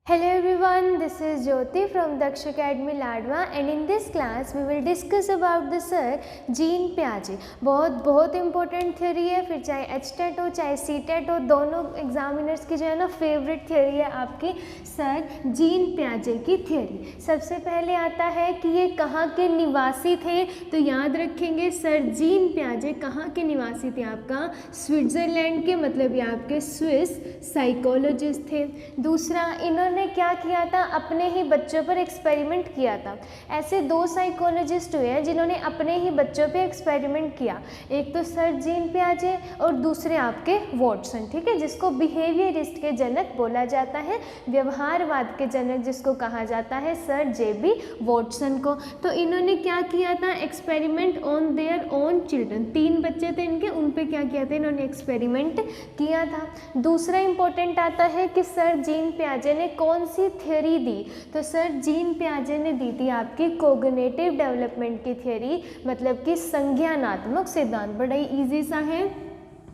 Hello everyone, this is Jyoti from Daksh Academy Ladwa and in this class we will discuss about the sir Jean पियाजे। बहुत important theory है, फिर चाहे HTET हो चाहे CTET हो, दोनों एग्जामिनर्स की जो है ना फेवरेट थ्योरी है आपकी सर जीन पियाजे की थ्योरी। सबसे पहले आता है कि ये कहाँ के निवासी थे, तो याद रखेंगे सर जीन पियाजे कहाँ के निवासी थे, आपका स्विट्ज़रलैंड के, मतलब ये आपके स्विस साइकोलॉजिस्ट थे। दूसरा, इन्होंने क्या किया था, अपने ही बच्चों पर एक्सपेरिमेंट किया था। ऐसे दो साइकोलॉजिस्ट हुए हैं जिन्होंने अपने ही बच्चों पे एक्सपेरिमेंट किया, एक तो सर जीन पियाजे और दूसरे आपके वॉटसन, ठीक है, जिसको बिहेवियरिस्ट के जनक बोला जाता है, व्यवहारवाद के जनक जिसको कहा जाता है सर जेबी वॉटसन को। तो इन्होंने क्या किया था, experiment on their own children, 3 बच्चे थे इनके, उन पे क्या किया था, इन्होंने एक्सपेरिमेंट किया था। दूसरा इंपॉर्टेंट आता है कि सर जीन पियाजे ने कौन सी थ्योरी दी, तो सर जीन पियाजे ने दी थी आपकी कोग्निटिव डेवलपमेंट की थ्योरी, मतलब कि संज्ञानात्मक सिद्धांत। बड़ा ही ईजी सा है,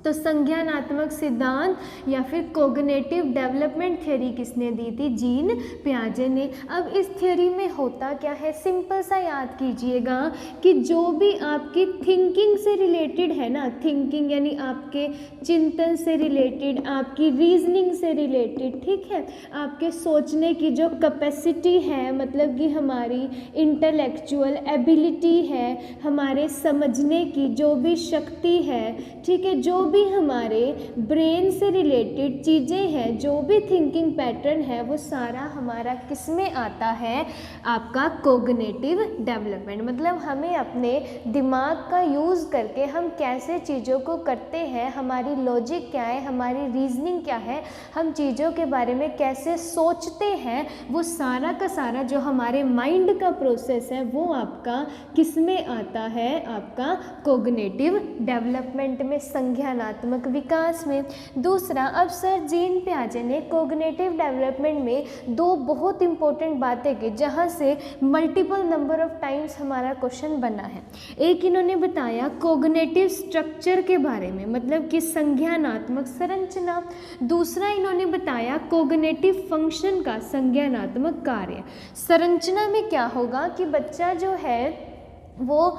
तो संज्ञानात्मक सिद्धांत या फिर कोग्निटिव डेवलपमेंट थ्योरी किसने दी थी, जीन पियाजे ने। अब इस थ्योरी में होता क्या है, सिंपल सा याद कीजिएगा कि जो भी आपकी थिंकिंग से रिलेटेड है ना, थिंकिंग यानी आपके चिंतन से रिलेटेड, आपकी रीजनिंग से रिलेटेड, ठीक है, आपके सोचने की जो कैपेसिटी है, मतलब कि हमारी इंटेलेक्चुअल एबिलिटी है, हमारे समझने की जो भी शक्ति है, ठीक है, जो भी हमारे ब्रेन से रिलेटेड चीज़ें हैं, जो भी थिंकिंग पैटर्न है, वो सारा हमारा किस में आता है, आपका कोग्निटिव डेवलपमेंट। मतलब हमें अपने दिमाग का यूज़ करके हम कैसे चीज़ों को करते हैं, हमारी लॉजिक क्या है, हमारी रीजनिंग क्या है, हम चीज़ों के बारे में कैसे सोचते हैं, वो सारा का सारा जो हमारे माइंड का प्रोसेस है वो आपका किस में आता है, आपका कोग्निटिव डेवलपमेंट में, संज्ञानात्मक विकास में। दूसरा, अब सर जीन पियाजे ने कोग्निटिव डेवलपमेंट में 2 बहुत इंपॉर्टेंट बातें की, जहाँ से मल्टीपल नंबर ऑफ टाइम्स हमारा क्वेश्चन बना है। एक, इन्होंने बताया कोग्निटिव स्ट्रक्चर के बारे में, मतलब कि संज्ञानात्मक संरचना। दूसरा, इन्होंने बताया कोग्निटिव फंक्शन का संज्ञानात्मक कार्य। संरचना में क्या होगा कि बच्चा जो है वो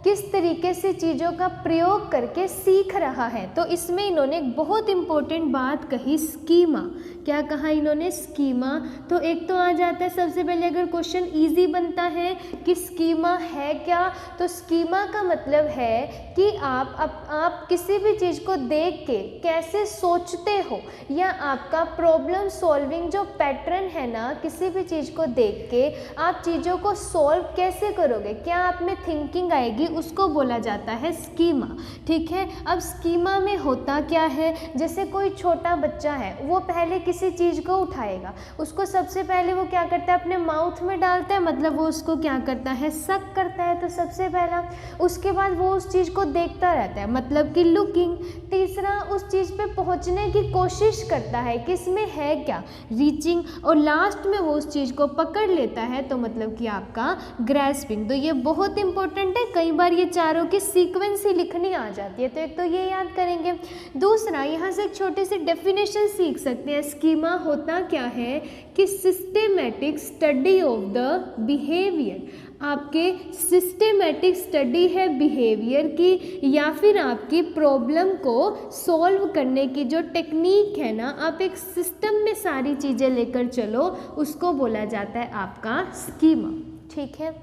किस तरीके से चीज़ों का प्रयोग करके सीख रहा है, तो इसमें इन्होंने एक बहुत इम्पोर्टेंट बात कही, स्कीमा। क्या कहा इन्होंने, स्कीमा। तो एक तो आ जाता है, सबसे पहले अगर क्वेश्चन इजी बनता है कि स्कीमा है क्या, तो स्कीमा का मतलब है कि आप किसी भी चीज़ को देख के कैसे सोचते हो, या आपका प्रॉब्लम सॉल्विंग जो पैटर्न है ना, किसी भी चीज़ को देख के आप चीज़ों को सॉल्व कैसे करोगे, क्या आप में थिंकिंग आएगी, उसको बोला जाता है स्कीमा, ठीक है। अब स्कीमा में होता क्या है, जैसे कोई छोटा बच्चा है, वो पहले किसी चीज़ को उठाएगा, उसको सबसे पहले वो क्या करता है, अपने माउथ में डालता है, मतलब वो उसको क्या करता है, सक करता है, तो सबसे पहला। उसके बाद वो उस चीज़ को देखता रहता है, मतलब कि लुकिंग। तीसरा, उस चीज़ पे पहुंचने की कोशिश करता है, किसमें है क्या, रीचिंग। और लास्ट में वो उस चीज़ को पकड़ लेता है, तो मतलब कि आपका ग्रैस्पिंग। तो ये बहुत इंपॉर्टेंट है, कई बार ये चारों की सीक्वेंस ही लिखनी आ जाती है, तो एक तो ये याद करेंगे। दूसरा, यहाँ से एक छोटी सी डेफिनेशन सीख सकते हैं। स्कीमा होता क्या है कि systematic study of the behaviour, आपके सिस्टेमेटिक स्टडी है बिहेवियर की, या फिर आपकी प्रॉब्लम को सॉल्व करने की जो टेक्निक है ना, आप एक सिस्टम में सारी चीज़ें लेकर चलो, उसको बोला जाता है आपका स्कीमा, ठीक है।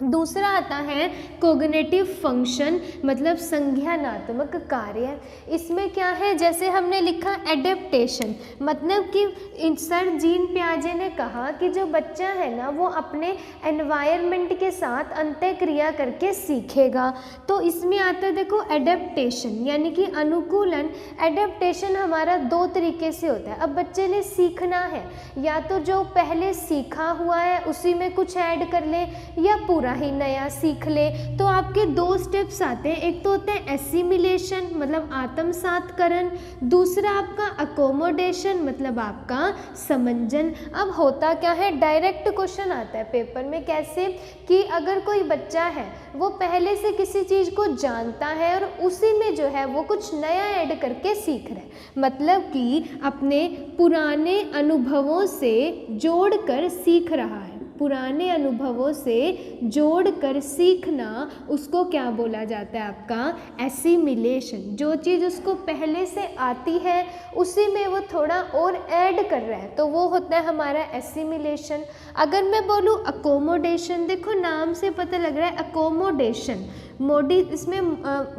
दूसरा आता है कोग्निटिव फंक्शन, मतलब संज्ञानात्मक कार्य। इसमें क्या है, जैसे हमने लिखा एडेप्टेशन, मतलब कि सर जीन पियाजे ने कहा कि जो बच्चा है ना वो अपने एनवायरनमेंट के साथ अंतःक्रिया करके सीखेगा, तो इसमें आता है देखो एडेप्टेशन, यानी कि अनुकूलन। एडेप्टेशन हमारा 2 तरीके से होता है। अब बच्चे ने सीखना है, या तो जो पहले सीखा हुआ है उसी में कुछ ऐड कर ले, या पूरा पूरा ही नया सीख ले, तो आपके दो स्टेप्स आते हैं। एक तो होता है एसिमिलेशन मतलब आत्मसातकरण, दूसरा आपका अकोमोडेशन मतलब आपका समंजन। अब होता क्या है, डायरेक्ट क्वेश्चन आता है पेपर में, कैसे कि अगर कोई बच्चा है वो पहले से किसी चीज़ को जानता है और उसी में जो है वो कुछ नया ऐड करके सीख रहा है, मतलब कि अपने पुराने अनुभवों से जोड़कर सीख रहा है, पुराने अनुभवों से जोड़कर सीखना, उसको क्या बोला जाता है आपका एसिमिलेशन। जो चीज़ उसको पहले से आती है उसी में वो थोड़ा और ऐड कर रहा है, तो वो होता है हमारा एसिमिलेशन। अगर मैं बोलूँ अकोमोडेशन, देखो नाम से पता लग रहा है अकोमोडेशन, इसमें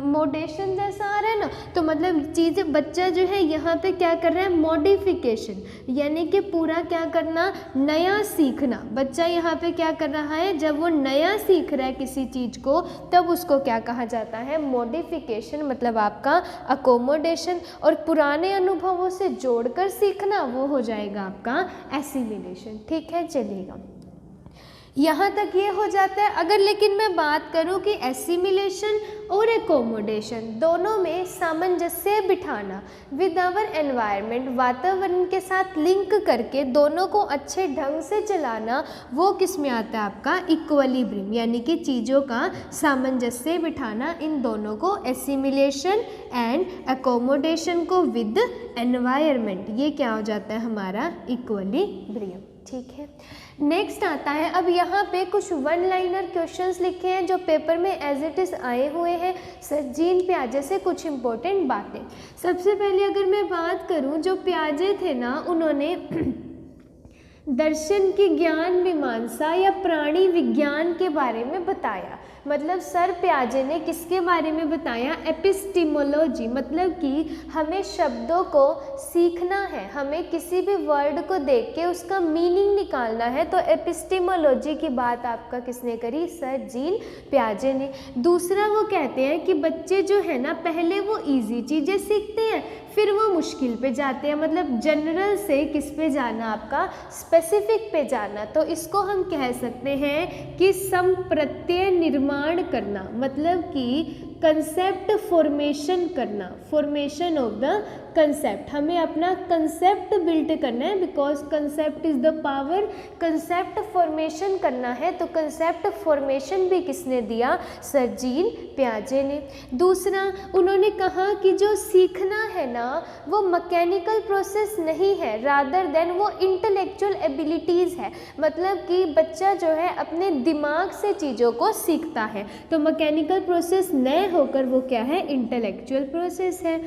मोडेशन जैसा आ रहा है ना, तो मतलब चीज़ें बच्चा जो है यहाँ पे क्या कर रहा है, मॉडिफिकेशन, यानी कि पूरा क्या करना, नया सीखना। बच्चा यहाँ पे क्या कर रहा है, जब वो नया सीख रहा है किसी चीज़ को तब उसको क्या कहा जाता है, मॉडिफिकेशन मतलब आपका अकोमोडेशन। और पुराने अनुभवों से जोड़कर सीखना वो हो जाएगा आपका एसिमिलेशन। ठीक है, चलिएगा यहाँ तक ये हो जाता है। अगर लेकिन मैं बात करूँ कि एसिमिलेशन और एकोमोडेशन दोनों में सामंजस्य बिठाना, विद आवर एनवायरनमेंट, वातावरण के साथ लिंक करके दोनों को अच्छे ढंग से चलाना, वो किस में आता है आपका इक्विलिब्रियम, यानी कि चीज़ों का सामंजस्य बिठाना। इन दोनों को एसिमिलेशन एंड एकोमोडेशन को विद एनवायरनमेंट, ये क्या हो जाता है हमारा इक्विलिब्रियम। ठीक है, नेक्स्ट आता है, अब यहाँ पे कुछ वन लाइनर क्वेश्चंस लिखे हैं जो पेपर में एज इट इज़ आए हुए हैं सर जीन पियाजे से कुछ इंपॉर्टेंट बातें। सबसे पहले अगर मैं बात करूँ, जो पियाजे थे ना, उन्होंने दर्शन की ज्ञान मीमांसा या प्राणी विज्ञान के बारे में बताया। मतलब सर पियाजे ने किसके बारे में बताया, एपिस्टीमोलॉजी, मतलब कि हमें शब्दों को सीखना है, हमें किसी भी वर्ड को देख के उसका मीनिंग निकालना है, तो एपिस्टीमोलॉजी की बात आपका किसने करी, सर जीन पियाजे ने। दूसरा वो कहते हैं कि बच्चे जो है ना पहले वो इजी चीज़ें सीखते हैं फिर वो मुश्किल पे जाते हैं, मतलब जनरल से किस पे जाना, आपका स्पेसिफिक पे जाना। तो इसको हम कह सकते हैं कि संप्रत्यय निर्माण करना, मतलब कि कंसेप्ट फॉर्मेशन करना, फॉर्मेशन ऑफ द कंसेप्ट, हमें अपना कंसेप्ट बिल्ड करना है, because concept is the power. Concept formation करना है तो कंसेप्ट फॉर्मेशन भी किसने दिया, सर जीन पियाजे ने। दूसरा उन्होंने कहा कि जो सीखना है ना वो मैकेनिकल प्रोसेस नहीं है, रादर देन वो इंटेलेक्चुअल एबिलिटीज़ है, मतलब कि बच्चा जो है अपने दिमाग से चीज़ों को सीखता है। तो मैकेनिकल प्रोसेस न होकर वो क्या है, इंटेलेक्चुअल प्रोसेस है।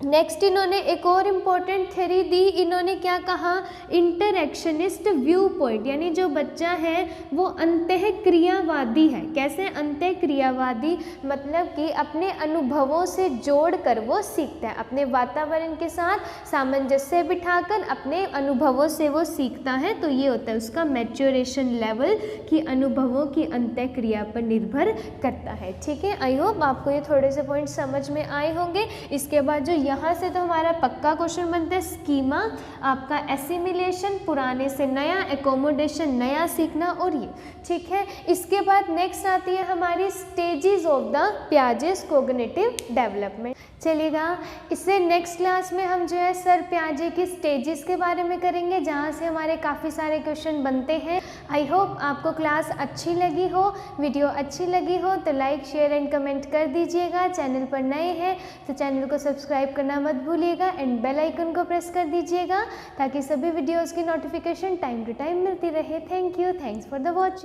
नेक्स्ट इन्होंने एक और इम्पॉर्टेंट थ्योरी दी, इन्होंने क्या कहा, इंटरएक्शनिस्ट व्यू पॉइंट, यानी जो बच्चा है वो अंतःक्रियावादी है। कैसे अंतःक्रियावादी, मतलब कि अपने अनुभवों से जोड़कर वो सीखता है, अपने वातावरण के साथ सामंजस्य बिठाकर अपने अनुभवों से वो सीखता है। तो ये होता है उसका मैच्योरेशन लेवल, कि अनुभवों की अंतःक्रिया पर निर्भर करता है। ठीक है, आई होप आपको ये थोड़े से पॉइंट समझ में आए होंगे। इसके बाद जो यहाँ से तो हमारा पक्का क्वेश्चन बनता है स्कीमा, आपका एसिमिलेशन पुराने से नया, एकोमोडेशन नया सीखना, और ये ठीक है। इसके बाद नेक्स्ट आती है हमारी stages of the Piaget's cognitive development. चलिएगा, इससे नेक्स्ट क्लास में हम जो है सर पियाजे की स्टेजेस के बारे में करेंगे, जहाँ से हमारे काफ़ी सारे क्वेश्चन बनते हैं। आई होप आपको क्लास अच्छी लगी हो, वीडियो अच्छी लगी हो तो लाइक शेयर एंड कमेंट कर दीजिएगा। चैनल पर नए हैं तो चैनल को सब्सक्राइब करना मत भूलिएगा एंड बेल आइकन को प्रेस कर दीजिएगा, ताकि सभी वीडियोज़ की नोटिफिकेशन टाइम टू टाइम मिलती रहे। Thank you, thanks for the watching.